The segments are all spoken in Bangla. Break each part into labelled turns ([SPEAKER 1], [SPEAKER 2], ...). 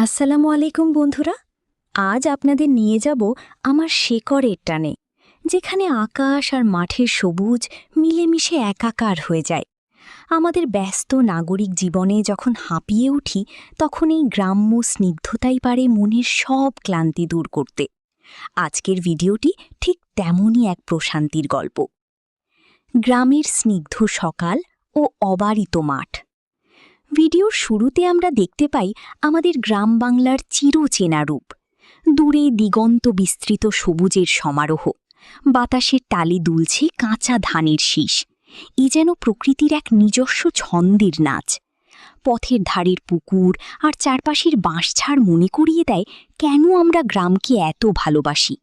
[SPEAKER 1] আসসালামু আলাইকুম বন্ধুরা। আজ আপনাদের নিয়ে যাব আমার শেকড়ের টানে, যেখানে আকাশ আর মাঠের সবুজ মিলেমিশে একাকার হয়ে যায়। আমাদের ব্যস্ত নাগরিক জীবনে যখন হাঁপিয়ে উঠি, তখন এই গ্রাম্য স্নিগ্ধতাই পারে মনের সব ক্লান্তি দূর করতে। আজকের ভিডিওটি ঠিক তেমনই এক প্রশান্তির গল্প। গ্রামের স্নিগ্ধ সকাল ও অবারিত মাঠ। ভিডিওর শুরুতে আমরা দেখতে পাই আমাদের গ্রাম বাংলার চিরচেনা রূপ। দূরে দিগন্ত বিস্তৃত সবুজের সমারোহ, বাতাসের টালি দুলছে কাঁচা ধানের শীষ। এ যেন প্রকৃতির এক নিজস্ব ছন্দের নাচ। পথের ধারের পুকুর আর চারপাশের বাঁশঝাড় মনে করিয়ে দেয় কেন আমরা গ্রামকে এত ভালোবাসি।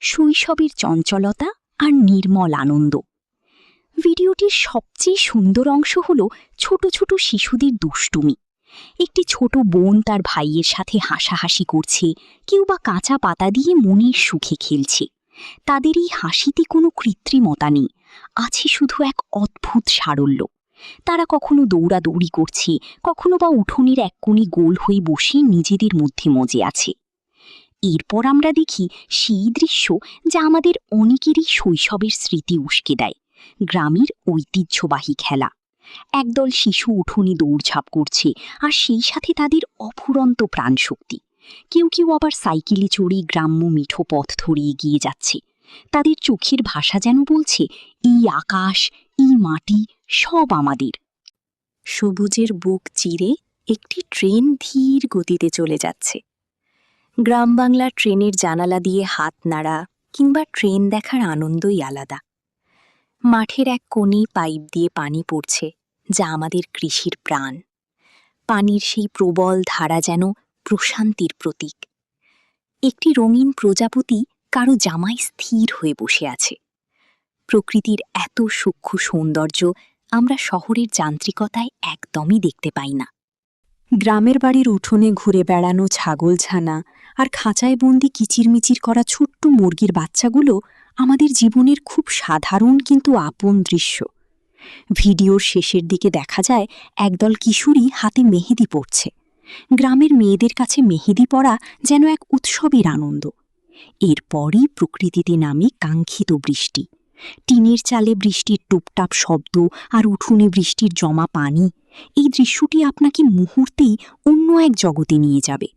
[SPEAKER 1] শৈশবের চঞ্চলতা আর নির্মল আনন্দ। ভিডিওটির সবচেয়ে সুন্দর অংশ হল ছোট ছোট শিশুদের দুষ্টুমি। একটি ছোট বোন তার ভাইয়ের সাথে হাসাহাসি করছে, কেউ বা কাঁচা পাতা দিয়ে মনের সুখে খেলছে। তাদের এই হাসিতে কোনো কৃত্রিমতা নেই, আছে শুধু এক অদ্ভুত সারল্য। তারা কখনো দৌড়াদৌড়ি করছে, কখনো বা উঠোনের এক কোণে গোল হয়ে বসে নিজেদের মধ্যে মজে আছে। এরপর আমরা দেখি সেই দৃশ্য যা আমাদের অনেকেরই শৈশবের স্মৃতি উস্কে দেয়। গ্রামের ঐতিহ্যবাহী খেলা। একদল শিশু উঠোনে দৌড়ঝাঁপ করছে, আর সেই সাথে তাদের অফুরন্ত প্রাণশক্তি। কেউ কেউ আবার সাইকেলে চড়ে গ্রাম্য মিঠো পথ ধরে এগিয়ে যাচ্ছে। তাদের চোখের ভাষা যেন বলছে, এই আকাশ, এই মাটি সব আমাদের। সবুজের বুক চিরে একটি ট্রেন ধীর গতিতে চলে যাচ্ছে। গ্রাম বাংলার ট্রেনের জানালা দিয়ে হাত নাড়া কিংবা ট্রেন দেখার আনন্দই আলাদা। মাঠের এক কোণে পাইপ দিয়ে পানি পড়ছে, যা আমাদের কৃষির প্রাণ। পানির সেই প্রবল ধারা যেন প্রশান্তির প্রতীক। একটি রঙিন প্রজাপতি কারো জামায় স্থির হয়ে বসে আছে। প্রকৃতির এত সূক্ষ্ম সৌন্দর্য আমরা শহরের যান্ত্রিকতায় একদমই দেখতে পাই না। গ্রামের বাড়ির উঠোনে ঘুরে বেড়ানো ছাগলছানা আর খাঁচায় বন্দি কিচিরমিচির করা ছোট্ট মুরগির বাচ্চাগুলো আমাদের জীবনের খুব সাধারণ কিন্তু আপন দৃশ্য। ভিডিওর শেষের দিকে দেখা যায় একদল কিশোরী হাতে মেহেদি পরছে। গ্রামের মেয়েদের কাছে মেহেদি পরা যেন এক উৎসবের আনন্দ। এরপরই প্রকৃতিতে নামে কাঙ্ক্ষিত বৃষ্টি। টিনের চালে বৃষ্টির টুপটাপ শব্দ আর উঠোনে বৃষ্টির জমা পানি। এই দৃশ্যটি আপনাকে মুহূর্তেই অন্য এক জগতে নিয়ে যাবে।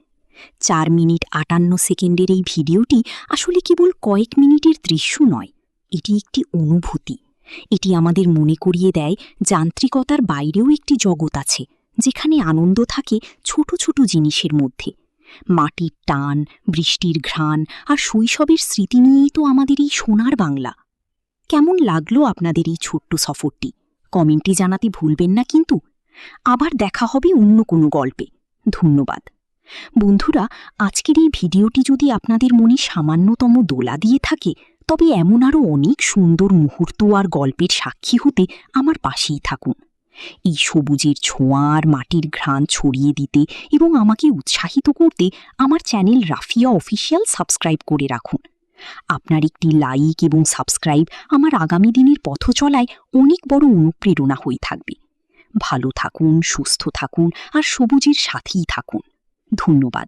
[SPEAKER 1] 4 মিনিট 58 সেকেন্ডের এই ভিডিওটি আসলে কেবল কয়েক মিনিটের দৃশ্য নয়, এটি একটি অনুভূতি। এটি আমাদের মনে করিয়ে দেয় যান্ত্রিকতার বাইরেও একটি জগৎ আছে, যেখানে আনন্দ থাকে ছোট ছোট জিনিসের মধ্যে। মাটির টান, বৃষ্টির ঘ্রাণ আর শৈশবের স্মৃতি নিয়েই তো আমাদের এই সোনার বাংলা। কেমন লাগলো আপনাদের এই ছোট্ট সফরটি? কমেন্টে জানাতে ভুলবেন না কিন্তু। আবার দেখা হবে অন্য কোনো গল্পে। ধন্যবাদ বন্ধুরা। আজকের এই ভিডিওটি যদি আপনাদের মনে সামান্যতম দোলা দিয়ে থাকে, তবে এমন আরও অনেক সুন্দর মুহূর্ত আর গল্পের সাক্ষী হতে আমার পাশেই থাকুন। এই সবুজের ছোঁয়া আর মাটির ঘ্রাণ ছড়িয়ে দিতে এবং আমাকে উৎসাহিত করতে আমার চ্যানেল রাফিয়া অফিসিয়াল সাবস্ক্রাইব করে রাখুন। আপনার একটি লাইক এবং সাবস্ক্রাইব আমার আগামী দিনের পথ চলায় অনেক বড় অনুপ্রেরণা হয়ে থাকবে। ভালো থাকুন, সুস্থ থাকুন আর সবুজের সাথেই থাকুন। ধন্যবাদ।